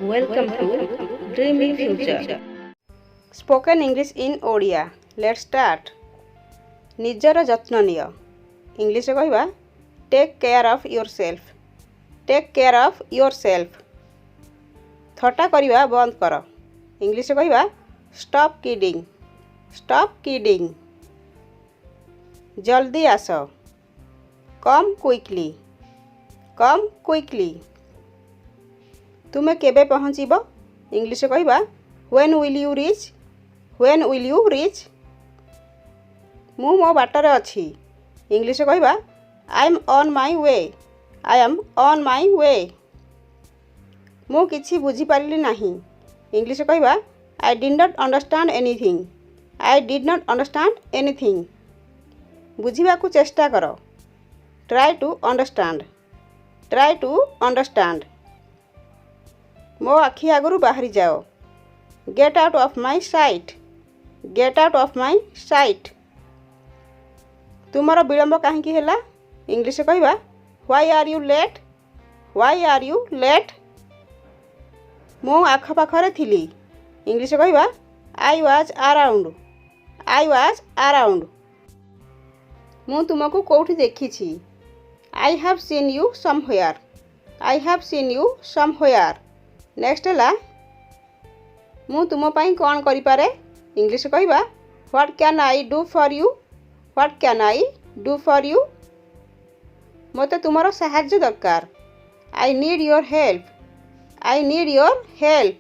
Welcome to Dreamy Future. Spoken English in Odia. Let's start. ନିଜର ଯତ୍ନ ନିଅ। ଇଂଲିଶରେ କହିବା take care of yourself. Take care of yourself. ଥଟ୍ଟା କରିବା ବନ୍ଦ କର। ଇଂଲିଶରେ କହିବା ଷ୍ଟପ୍ କିଡିଂ। Stop kidding. ଜଲ୍ଦି ଆସ। Come quickly. Come quickly. ତୁମେ କେବେ ପହଞ୍ଚିବ? ଇଂଲିଶରେ କହିବା when will you reach. When will you reach. ମୁଁ ମୋ ବାଟରେ ଅଛି। ଇଂଲିଶରେ କହିବା I am on my way. I am on my way. ମୁଁ କିଛି ବୁଝିପାରିଲି ନାହିଁ। ଇଂଲିଶରେ କହିବା I did not understand anything. I did not understand anything. ବୁଝିବାକୁ ଚେଷ୍ଟା କର। Try to understand. Try to understand. ମୋ ଆଖି ଆଗରୁ ବାହାରି ଯାଅ। Get out of my site. Get out of my site. ତୁମର ବିଳମ୍ବ କାହିଁକି ହେଲା? ଇଂଲିଶରେ କହିବା why are you late. Why are you late. ମୁଁ ଆଖପାଖରେ ଥିଲି। ଇଂଲିଶରେ କହିବା I was around. I was around. ମୁଁ ତୁମକୁ କେଉଁଠି ଦେଖିଛି? I have seen you somewhere. I have seen you somewhere. Next ହେଲା ମୁଁ ତୁମ ପାଇଁ କ'ଣ କରିପାରେ? ଇଂଲିଶରେ କହିବା what can I do for you. What can I do for you. ମୋତେ ତୁମର ସାହାଯ୍ୟ ଦରକାର। I need your help. I need your help.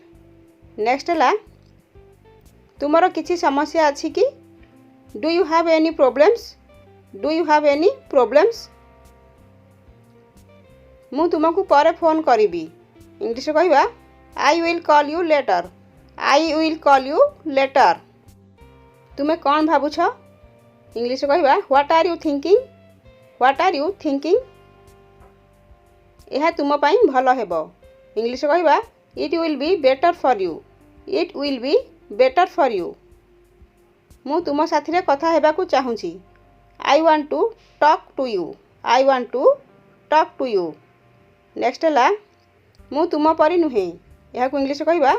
Next ହେଲା ତୁମର କିଛି ସମସ୍ୟା ଅଛି କି? Do you have any problems. Do you have any problems. ମୁଁ ତୁମକୁ ପରେ ଫୋନ୍ କରିବି। ଇଂଲିଶରେ କହିବା I will call you later. I will call you later. ତୁମେ କ'ଣ ଭାବୁଛ? ଇଂଲିଶରେ କହିବା what are you thinking. What are you thinking. ଏହା ତୁମ ପାଇଁ ଭଲ ହେବ। ଇଂଲିଶରେ କହିବା it will be better for you. Eat will be better for you. ମୁଁ ତୁମ ସାଥିରେ କଥା ହେବାକୁ ଚାହୁଁଛି। I want to talk to you. I want to talk to you. Next ହେଲା ମୁଁ ତୁମ ପରି ନୁହେଁ। ଏହାକୁ ଇଂଲିଶରେ କହିବା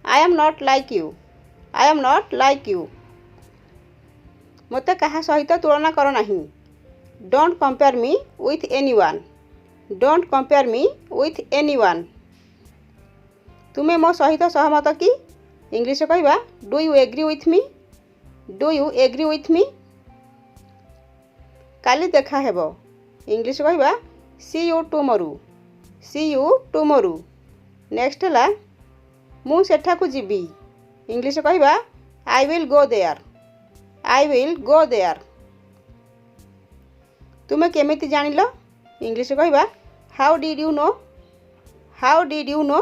I am not like you. I am not like you. ମୋତେ କାହା ସହିତ ତୁଳନା କର ନାହିଁ। Don't compare me with anyone. Don't compare me with anyone. ତୁମେ ମୋ ସହିତ ସହମତ କି? ଇଂଲିଶରେ କହିବା ଡୁ ୟୁ ଏଗ୍ରି ୱିଥ୍ ମି। ଡୁ ୟୁ ଏଗ୍ରି ୱିଥ୍ ମି। କାଲି ଦେଖା ହେବ। ଇଂଲିଶରେ କହିବା see you tomorrow. See you tomorrow. Next ହେଲା ମୁଁ ସେଠାକୁ ଯିବି। ଇଂଲିଶରେ କହିବା I will go there. I will go there. ତୁମେ କେମିତି ଜାଣିଲ? ଇଂଲିଶରେ କହିବା how did you know. How did you know.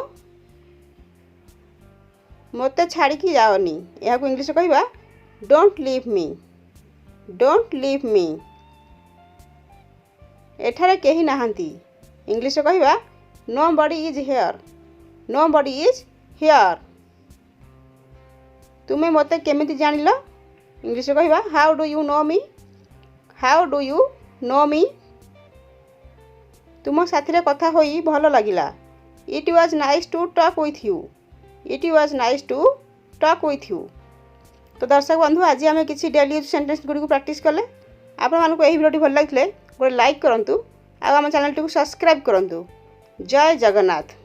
ମୋତେ ଛାଡ଼ିକି ଯାଅନି। ଏହାକୁ ଇଂଲିଶରେ କହିବା don't leave me. Don't leave me. ଏଠାରେ କେହି ନାହାନ୍ତି। ଇଂଲିଶରେ କହିବା nobody is here. Nobody is here. ତୁମେ ମୋତେ କେମିତି ଜାଣିଲ? ଇଂଲିଶରେ କହିବା ହାଉ ଡୁ ୟୁ ନୋ ମି। ହାଉ ଡୁ ୟୁ ନୋ ମି। ତୁମ ସାଥିରେ କଥା ହୋଇ ଭଲ ଲାଗିଲା। It was nice to talk with you. It was nice to talk with you. ତ ଦର୍ଶକ ବନ୍ଧୁ ଆଜି ଆମେ କିଛି ଡେଲି ୟୁଜ୍ ସେଣ୍ଟେନ୍ସ ଗୁଡ଼ିକୁ ପ୍ରାକ୍ଟିସ୍ କଲେ। ଆପଣମାନଙ୍କୁ ଏହି ଭିଡ଼ିଓଟି ଭଲ ଲାଗିଥିଲେ ଗୋଟେ ଲାଇକ୍ କରନ୍ତୁ ଆଉ ଆମ ଚ୍ୟାନେଲଟିକୁ ସବସ୍କ୍ରାଇବ୍ କରନ୍ତୁ। ଜୟ ଜଗନ୍ନାଥ।